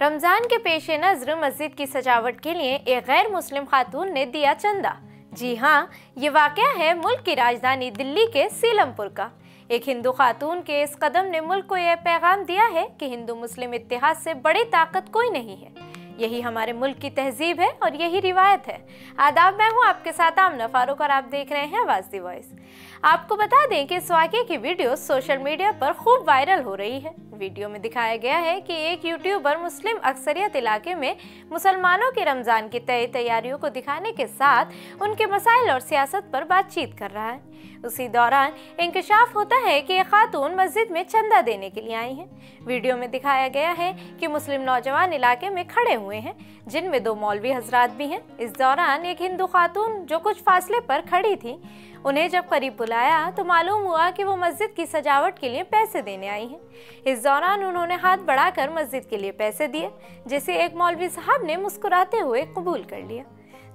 रमज़ान के पेश नज़र मस्जिद की सजावट के लिए एक गैर मुस्लिम खातून ने दिया चंदा। जी हाँ, ये वाक़या है मुल्क की राजधानी दिल्ली के सीलमपुर का। एक हिंदू खातून के इस कदम ने मुल्क को यह पैगाम दिया है कि हिंदू मुस्लिम इत्तेहाद से बड़ी ताकत कोई नहीं है। यही हमारे मुल्क की तहजीब है और यही रिवायत है। आदाब, मैं हूँ आपके साथ आमना फारूक और आप देख रहे हैं आवाज़ दी वॉइस। आपको बता दें कि इस वाक़े की वीडियो सोशल मीडिया पर खूब वायरल हो रही है। वीडियो में दिखाया गया है कि एक यूट्यूबर मुस्लिम अक्सरियत इलाके में मुसलमानों के रमज़ान की तैयारियों को दिखाने के साथ उनके मसाइल और सियासत पर बातचीत कर रहा है। उसी दौरान इंकशाफ होता है कि एक खातून मस्जिद में चंदा देने के लिए आई हैं। वीडियो में दिखाया गया है कि मुस्लिम नौजवान इलाके में खड़े हुए हैं, जिनमें 2 मौलवी हजरात भी हैं। इस दौरान एक हिंदू खातून जो कुछ फासले पर खड़ी थी, उन्हें जब करीब बुलाया तो मालूम हुआ कि वो मस्जिद की सजावट के लिए पैसे देने आई हैं। इस दौरान उन्होंने हाथ बढ़ाकर मस्जिद के लिए पैसे दिए, जिसे एक मौलवी साहब ने मुस्कुराते हुए कबूल कर लिया।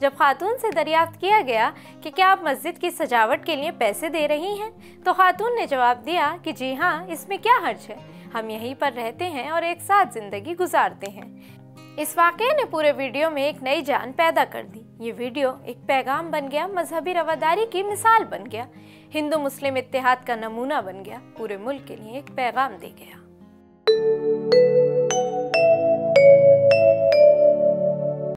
जब खातून से दरियाफ्त किया गया कि क्या आप मस्जिद की सजावट के लिए पैसे दे रही हैं, तो खातून ने जवाब दिया कि जी हाँ, इसमें क्या हर्ज है, हम यहीं पर रहते हैं और एक साथ जिंदगी गुजारते हैं। इस वाक़ये ने पूरे वीडियो में एक नई जान पैदा कर दी। ये वीडियो एक पैगाम बन गया, मजहबी रवादारी की मिसाल बन गया, हिंदू मुस्लिम इत्तेहाद का नमूना बन गया, पूरे मुल्क के लिए एक पैगाम दे गया।